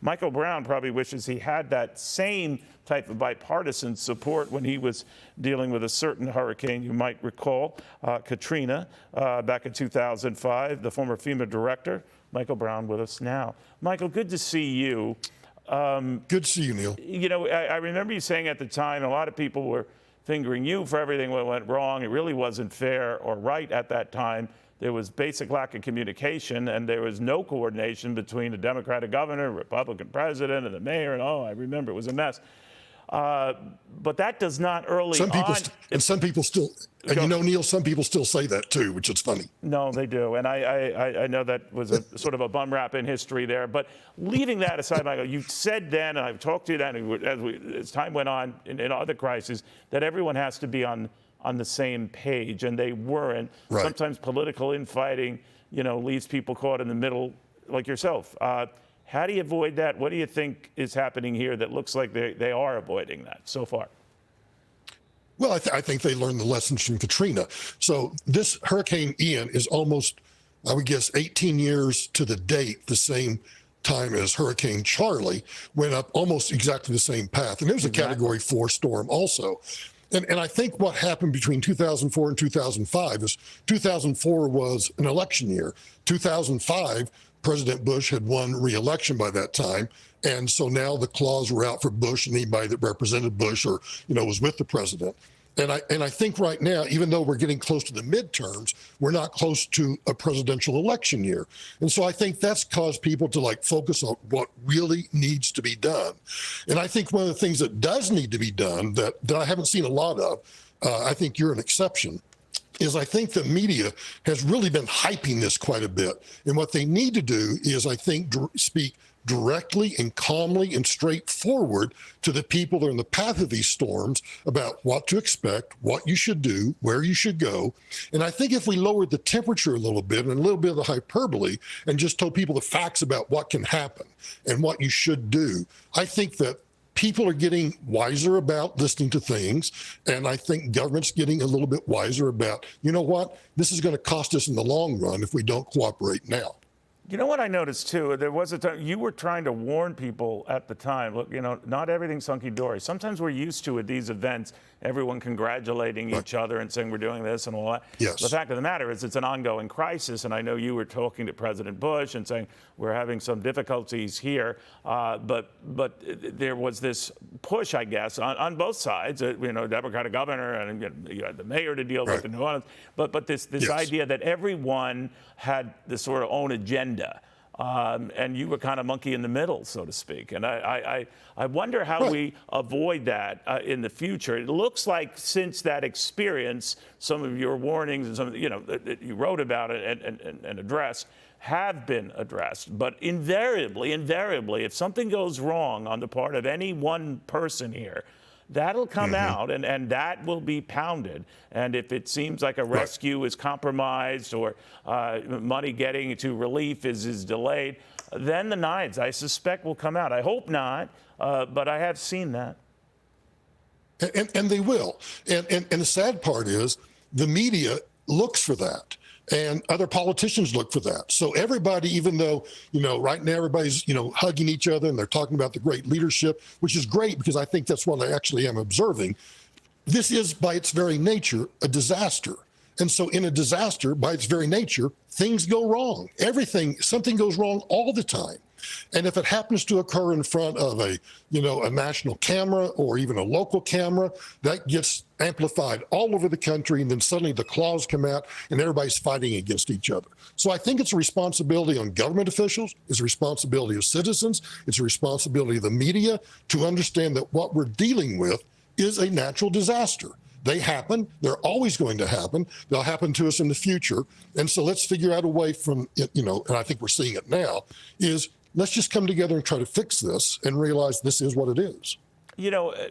Michael Brown probably wishes he had that same type of bipartisan support when he was dealing with a certain hurricane. You might recall Katrina back in 2005, the former FEMA director, Michael Brown, with us now. Michael, good to see you. Good to see you, Neil. You know, I remember you saying at the time a lot of people were fingering you for everything that went wrong. It really wasn't fair or right at that time. There was basic lack of communication, and there was no coordination between the Democratic governor, Republican president, and the mayor. And I remember it was a mess. But that does not early some people on. Some people still, and you know, Neil, some people still say that too, which is funny. No, they do. And I know that was a sort of a bum rap in history there. But leaving that aside, Michael, you said then, and I've talked to you then, as time went on in other crises, that everyone has to be on the same page, and they weren't. Right. Sometimes political infighting, leaves people caught in the middle, like yourself. How do you avoid that? What do you think is happening here that looks like they are avoiding that so far? Well, I think they learned the lessons from Katrina. So this Hurricane Ian is almost, I would guess, 18 years to the date, the same time as Hurricane Charlie, went up almost exactly the same path. And it was a Category 4 storm also. And I think what happened between 2004 and 2005 is 2004 was an election year. 2005, President Bush had won re-election by that time. And so now the claws were out for Bush and anybody that represented Bush or, was with the president. And I think right now, even though we're getting close to the midterms, we're not close to a presidential election year. And so I think that's caused people to focus on what really needs to be done. And I think one of the things that does need to be done that I haven't seen a lot of, I think you're an exception, is I think the media has really been hyping this quite a bit. And what they need to do is, I think, speak directly and calmly and straightforward to the people that are in the path of these storms about what to expect, what you should do, where you should go. And I think if we lowered the temperature a little bit and a little bit of the hyperbole and just told people the facts about what can happen and what you should do, I think that people are getting wiser about listening to things. And I think government's getting a little bit wiser about, you know what, this is going to cost us in the long run if we don't cooperate now. You know what I noticed, too? There was a time you were trying to warn people at the time. Look, not everything's hunky-dory. Sometimes we're used to at these events, everyone congratulating each other and saying we're doing this and all that. Yes. The fact of the matter is it's an ongoing crisis, and I know you were talking to President Bush and saying we're having some difficulties here. But there was this push, I guess, on both sides. Democratic governor and you had the mayor to deal with in New Orleans. But this idea that everyone had this sort of own agenda. And you were kind of monkey in the middle, so to speak. And I wonder how we avoid that in the future. It looks like since that experience, some of your warnings and some that you wrote about it and addressed have been addressed. But invariably, if something goes wrong on the part of any one person here, that'll come out, and that will be pounded. And if it seems like a rescue is compromised or money getting to relief is delayed, then the knives, I suspect, will come out. I hope not, but I have seen that. And they will. And the sad part is the media looks for that. And other politicians look for that. So everybody, even though, right now everybody's, hugging each other and they're talking about the great leadership, which is great because I think that's what I actually am observing. This is by its very nature a disaster. And so in a disaster, by its very nature, things go wrong. Something goes wrong all the time. And if it happens to occur in front of a national camera or even a local camera, that gets amplified all over the country. And then suddenly the claws come out and everybody's fighting against each other. So I think it's a responsibility on government officials. It's a responsibility of citizens. It's a responsibility of the media to understand that what we're dealing with is a natural disaster. They happen. They're always going to happen. They'll happen to us in the future. And so let's figure out a way from, and I think we're seeing it now, is let's just come together and try to fix this and realize this is what it is.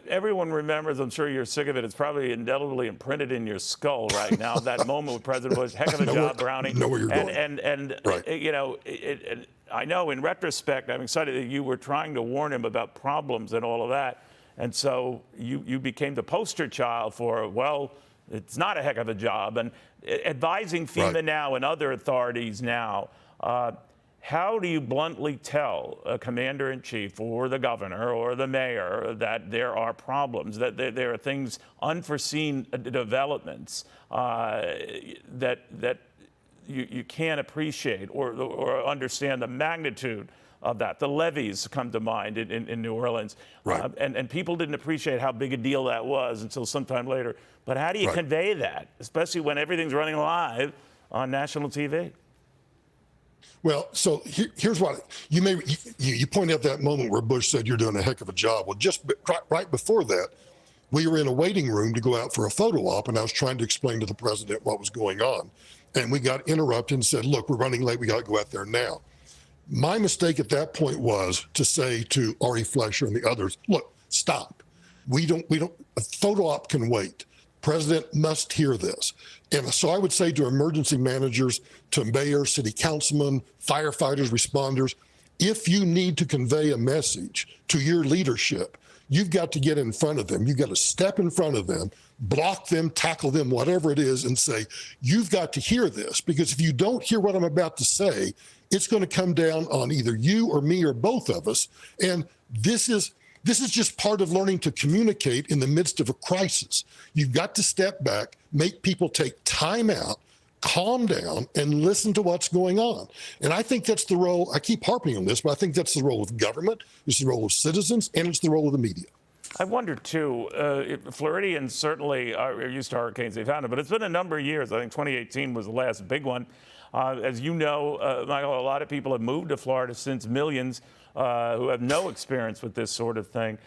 Everyone remembers, I'm sure you're sick of it, it's probably indelibly imprinted in your skull right now, that moment with President Bush. Heck of a job, Brownie. Know where you're going. And right. I know in retrospect, I'm excited that you were trying to warn him about problems and all of that. And so you became the poster child for, well, it's not a heck of a job. And advising FEMA now and other authorities now, how do you bluntly tell a commander-in-chief or the governor or the mayor that there are problems, that there are things, unforeseen developments that you can't appreciate or understand the magnitude of that? The levees come to mind in New Orleans. Right. And people didn't appreciate how big a deal that was until sometime later. But how do you convey that, especially when everything's running live on national TV? Well, so here's what you point out that moment where Bush said you're doing a heck of a job. Well, just right before that, we were in a waiting room to go out for a photo op, and I was trying to explain to the president what was going on. And we got interrupted and said, look, we're running late. We got to go out there now. My mistake at that point was to say to Ari Fleischer and the others, look, stop. A photo op can wait. President must hear this. And so I would say to emergency managers, to mayors, city councilmen, firefighters, responders, if you need to convey a message to your leadership, you've got to get in front of them. You've got to step in front of them, block them, tackle them, whatever it is, and say, you've got to hear this. Because if you don't hear what I'm about to say, it's going to come down on either you or me or both of us. And this is just part of learning to communicate in the midst of a crisis. You've got to step back, make people take time out, calm down, and listen to what's going on. And I think that's the role, I keep harping on this, but I think that's the role of government, it's the role of citizens, and it's the role of the media. I wonder, too, Floridians certainly are used to hurricanes. They've had them, but it's been a number of years. I think 2018 was the last big one. As you know, Michael, a lot of people have moved to Florida since, millions who have no experience with this sort of thing.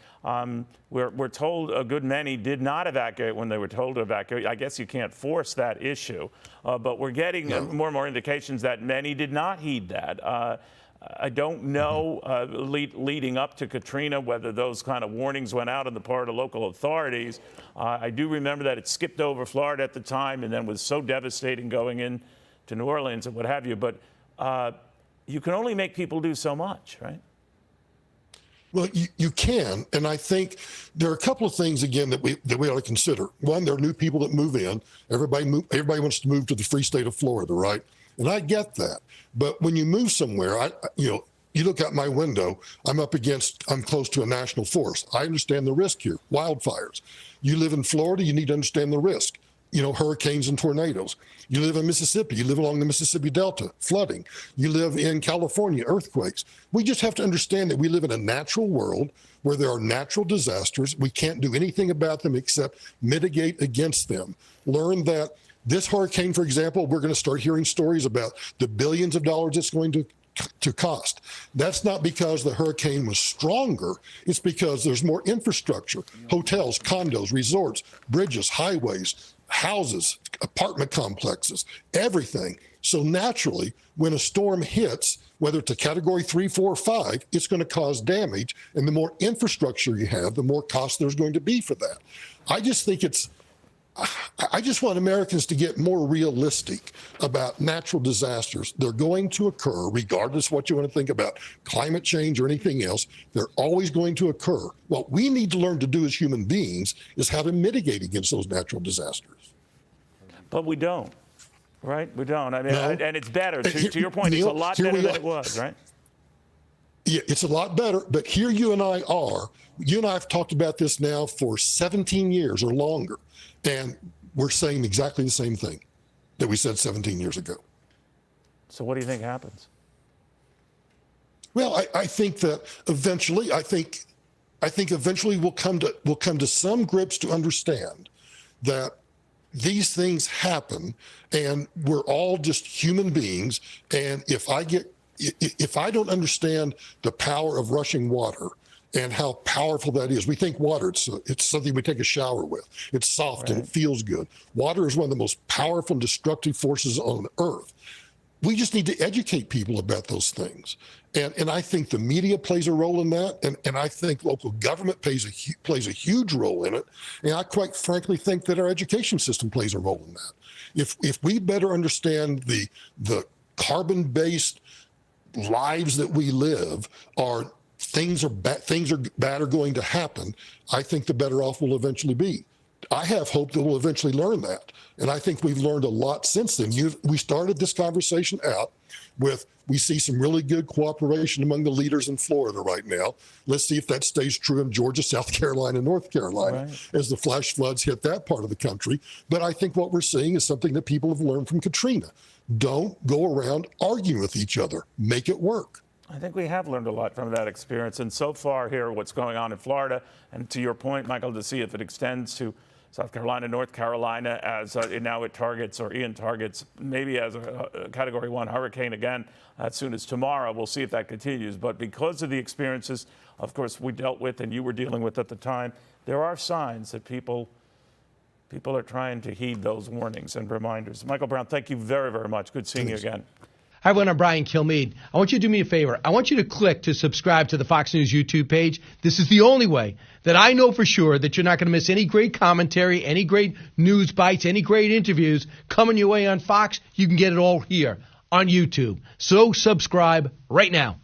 We're told a good many did not evacuate when they were told to evacuate. I guess you can't force that issue, but we're getting more and more indications that many did not heed that. I don't know, leading up to Katrina, whether those kind of warnings went out on the part of local authorities. I do remember that it skipped over Florida at the time and then was so devastating going in to New Orleans and what have you. But you can only make people do so much, right? Well, you can, and I think there are a couple of things again that we ought to consider. One, there are new people that move in. Everybody wants to move to the free state of Florida, right? And I get that, but when you move somewhere, you look out my window. I'm close to a national forest. I understand the risk here. Wildfires. You live in Florida, you need to understand the risk. Hurricanes and tornadoes. You live in Mississippi, you live along the Mississippi Delta, flooding. You live in California, earthquakes. We just have to understand that we live in a natural world where there are natural disasters. We can't do anything about them except mitigate against them. Learn that this hurricane, for example, we're going to start hearing stories about the billions of dollars it's going to cost. That's not because the hurricane was stronger. It's because there's more infrastructure, hotels, condos, resorts, bridges, highways, houses, apartment complexes, everything. So naturally, when a storm hits, whether it's a category 3, 4, or 5, it's going to cause damage. And the more infrastructure you have, the more cost there's going to be for that. I just want Americans to get more realistic about natural disasters. They're going to occur, regardless of what you want to think about climate change or anything else. They're always going to occur. What we need to learn to do as human beings is how to mitigate against those natural disasters. But we don't, right? We don't. I mean, No. and it's better. To your point, Neil, it's a lot better than it was, right? Yeah, it's a lot better, but here you and I are. You and I have talked about this now for 17 years or longer, and we're saying exactly the same thing that we said 17 years ago. So what do you think happens? Well, I think that eventually, eventually we'll come to some grips to understand that these things happen, and we're all just human beings. And if I don't understand the power of rushing water and how powerful that is, we think water, it's something we take a shower with. It's soft and it feels good. Water is one of the most powerful and destructive forces on earth. We just need to educate people about those things. And I think the media plays a role in that. And I think local government plays a huge role in it. And I quite frankly think that our education system plays a role in that. If we better understand the carbon-based lives that we live are things are bad are going to happen, I think the better off we'll eventually be. I have hope that we'll eventually learn that. And I think we've learned a lot since then. We started this conversation out with, we see some really good cooperation among the leaders in Florida right now. Let's see if that stays true in Georgia, South Carolina, North Carolina, as the flash floods hit that part of the country. But I think what we're seeing is something that people have learned from Katrina. Don't go around arguing with each other. Make it work. I think we have learned a lot from that experience. And so far here, what's going on in Florida, and to your point, Michael, to see if it extends to South Carolina, North Carolina, as now it targets, or Ian targets, maybe as a Category 1 hurricane again as soon as tomorrow. We'll see if that continues. But because of the experiences, of course, we dealt with and you were dealing with at the time, there are signs that people are trying to heed those warnings and reminders. Michael Brown, thank you very, very much. Good seeing you again. Hi, everyone. I'm Brian Kilmeade. I want you to do me a favor. I want you to click to subscribe to the Fox News YouTube page. This is the only way that I know for sure that you're not going to miss any great commentary, any great news bites, any great interviews coming your way on Fox. You can get it all here on YouTube. So subscribe right now.